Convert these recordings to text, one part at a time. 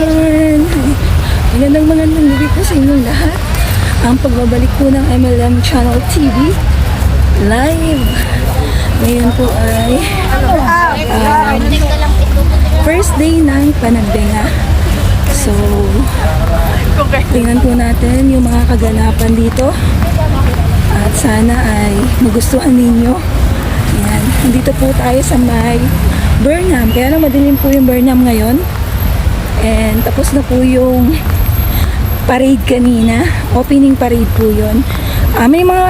everyone! Magandang gabi po sa inyong lahat. Ang pagbabalik po ng MLM Channel TV live. Ngayon po ay first day ng Panagbenga. So, tingnan po natin yung mga kaganapan dito. At sana ay magustuhan ninyo. Yan. Nandito po tayo sa may Burnham. Kaya lang madilim po yung Burnham ngayon. And tapos na po yung parade kanina. Opening parade po yun. May mga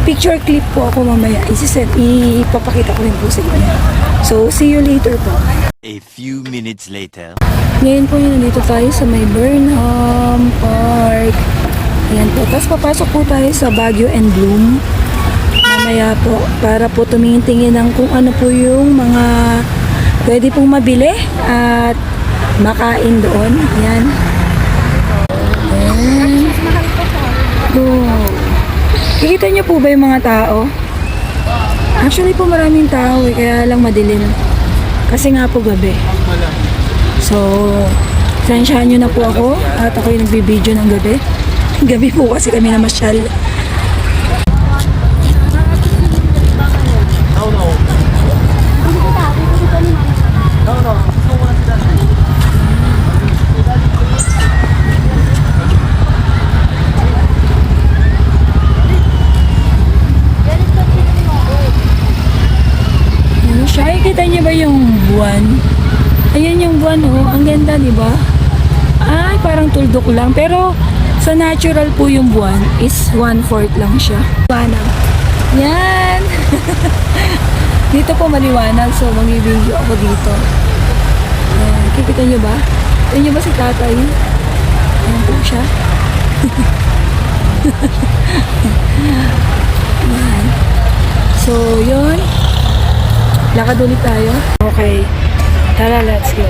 picture clip po ako mamaya. Ipapakita ko rin po sa inyo. So, see you later po. A few minutes later. Ngayon po yun, nandito tayo sa may Burnham Park. Ayan po. Tapos papasok po tayo sa Baguio and Bloom. Mamaya po, para po tumingin-tingin ng kung ano po yung mga pwede pong mabili at makain doon. Ayan. Ayan. Go. Kikita niyo po ba yung mga tao? Actually po maraming tao kaya lang madilim. Kasi nga po gabi. So, sensyahan nyo na po ako at ako yung nagbibideo ng gabi. Gabi po kasi kami na masyal. Kita niyo ba yung buwan? Ayan yung buwan, oh. Ang ganda, di ba? Ay, parang tuldok lang. Pero, sa natural po yung buwan is 1/4 lang siya. Maliwanag. Yan! Dito po maliwanag. So, mag-video ako dito. Ayan. Kikita niyo ba? Kikita niyo ba si tatay? Ayan po siya. Ayan. So, yun. Lakad ulit tayo. Okay. Tara, let's go.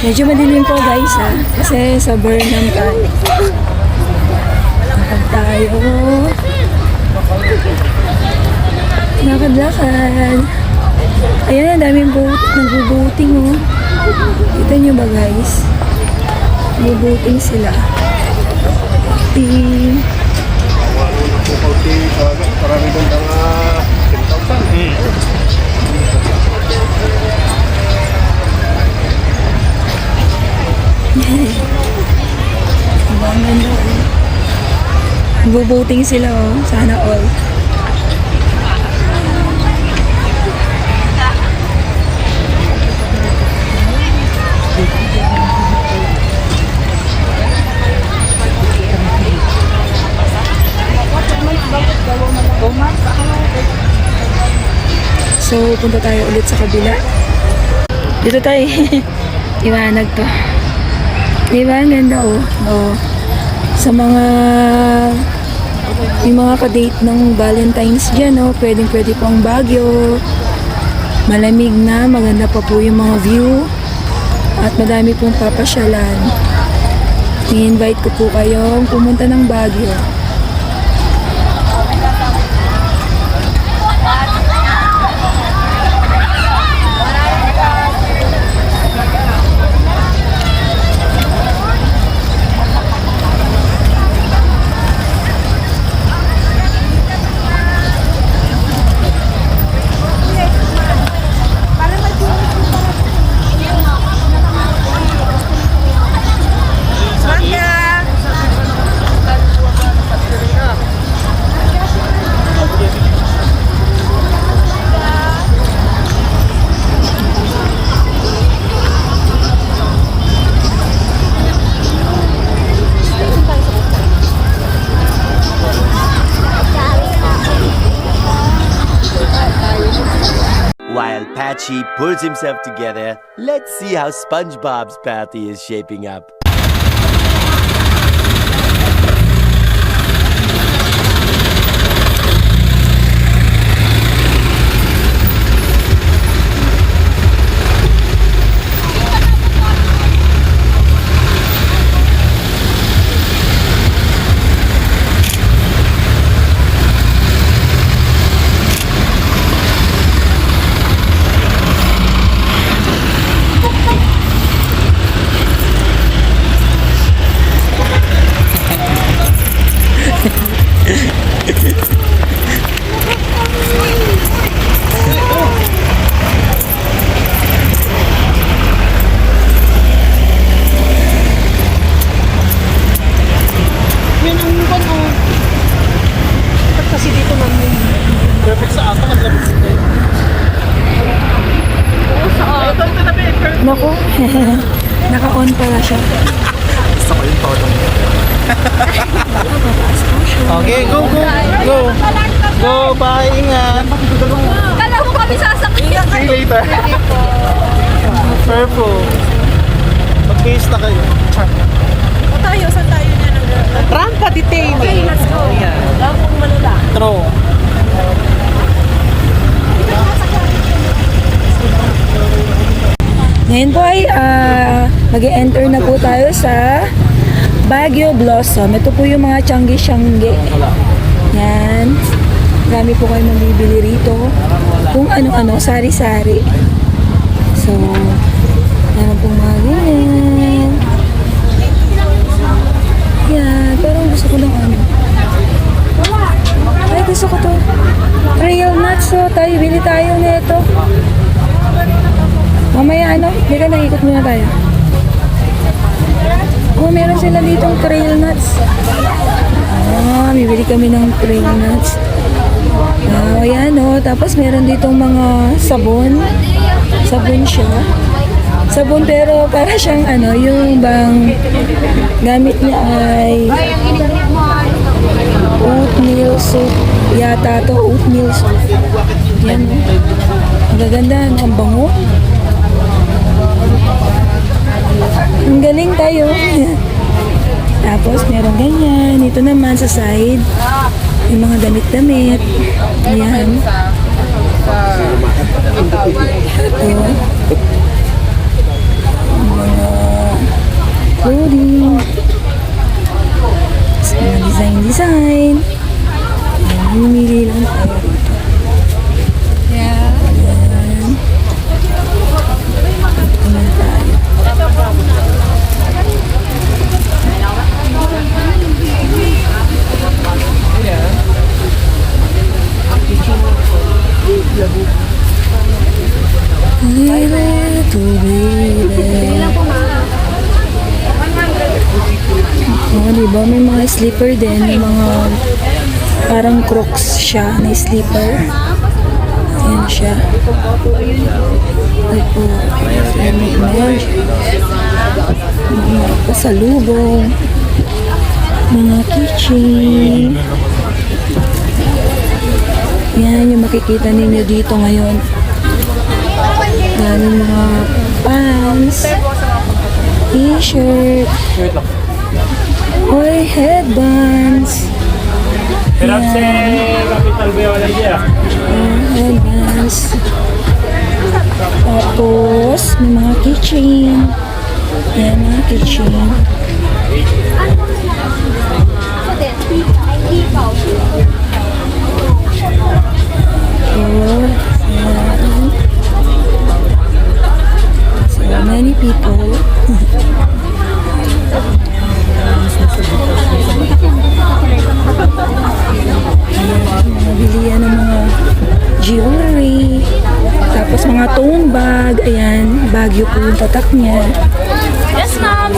Medyo madilim po guys ha. Kasi sa Burnham tayo. Lakad tayo. Lakad-lakad. Ayan, ang daming boat. Nag-boating oh. Kita nyo ba guys? Nag-boating sila. Marami doon ang 10,000. Nagbo-boating sila oh. Sana all. So, punta tayo ulit sa kabila. Dito tayo. Iwanag to. Diba? Ang ganda oh. Oh. Sa mga yung mga ka-date ng Valentine's dyan oh. Pwede pang Baguio. Malamig na. Maganda pa po yung mga view. At madami pong papasyalan. I-invite ko po kayong pumunta ng Baguio. While Patchy pulls himself together, let's see how SpongeBob's party is shaping up. Naka-on pala siya. Gusto ko yung todo. Okay, go, go, go. Go, bye, ingat. Kala mo kami sasakyan. See you later. Purple. Mag-case na kayo. O tayo, saan tayo niya nag- Rampa detain. Okay, let's go. Lapong malula. True. Ngayon po ay mag-enter na po tayo sa Baguio Blossom. Ito po yung mga tiyanggi-tiyanggi. Yan. Marami po kayo mabibili rito. Kung ano-ano, sari-sari. So, yan po mga ganyan. Yan. Parang gusto ko ng ano. Ay, gusto ko to. Trail nuts. So, tayo, bili tayo nito. Mamaya ano, hindi ka nakikot muna tayo. Oh, meron sila ditong trail nuts. Bibili kami ng trail nuts. Ayan oh. Tapos meron ditong mga sabon. Sabon siya. Sabon pero para siyang ano, yung bang gamit niya ay oatmeal soup. Yata to, oatmeal soup. Yan oh. Ang gaganda, ang bango. Ang galing tayo. Tapos meron ganyan. Ito naman sa side. Yung mga damit-damit. Ayan. Ito. Mga clothing. Mga design. Ayan, bumili lang tayo dito. Ayan. Ayan tayo. Oh, diba? May mga slipper din. May mga parang crocs siya na slipper. Ayan siya. Ay po. Mga pasalubong. Mga keychain. Yan yung makikita ninyo dito ngayon. Daming mga pants, t-shirt, oy, headbands. Headbands. Tapos, may mga keychain. Yan, mga keychain. So many people. Nabili yan ng mga jewelry. Tapos mga tote bag. Ayan, Baguio po yung tatak niya. Yes, ma'am.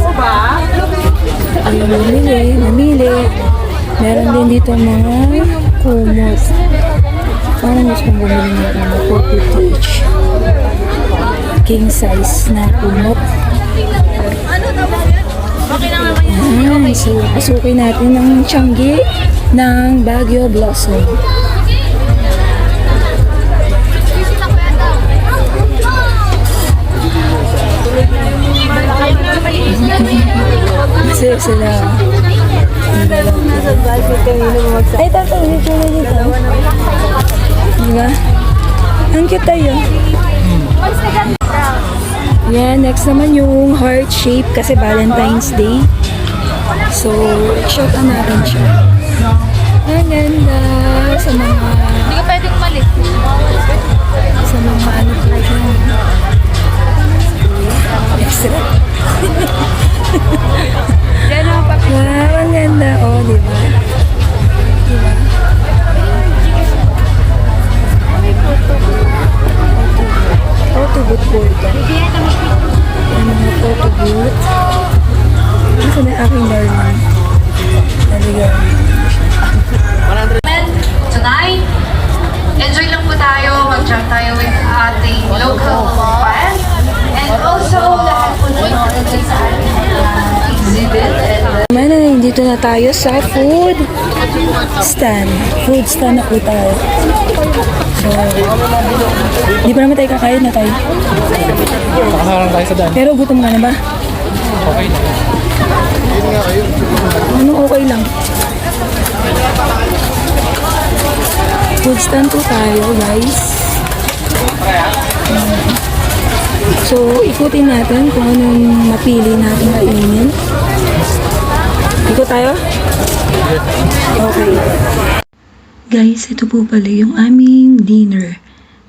Ayun, namili. Meron din dito mga kumot. Parang gusto kong bumili ng mga 450 each. King size na kumot. Ayan, so pasukin natin ng tiyanggi ng Baguio Blossom. Kasi sila. Ay, tatang, dito na dito. Diba? Ang cute tayo. Yan, next naman yung heart shape kasi Valentine's Day. So, shot na natin siya. Ang ganda sa mga... Hindi ka pwedeng umalis. Sa mga ano po siya. Extra. Wow, ang ganda. Oh, diba? Diba? Photo booth po ito. Ang mga photo booth. Ito na aking darling. Naligaw. Tonight, enjoy lang po tayo, mag-jam tayo with ating local band. And also, lahat Dito na tayo sa food stand. Food stand na po tayo. So, di pa naman tayo kakain na tayo. Nakaharang tayo sa daan. Pero gutom ka na ba? Okay na. Ano okay lang? Food stand po tayo, guys. So, ikutin natin kung anong mapili natin kainin. Ikot tayo? Okay. Guys, ito po pala yung aming dinner.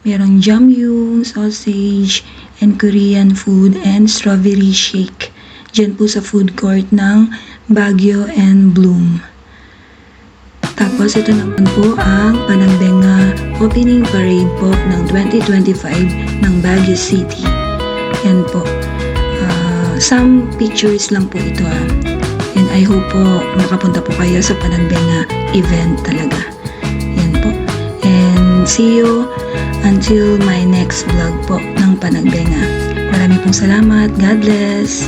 Merong jamyung, sausage, and Korean food, and strawberry shake. Diyan po sa food court ng Baguio and Bloom. Tapos ito naman po ang Panagbenga Opening Parade po ng 2025 ng Baguio City. Yan po. Some pictures lang po ito And I hope po makapunta po kayo sa Panagbenga event talaga. Yan po. And see you until my next vlog po ng Panagbenga. Marami pong salamat. God bless.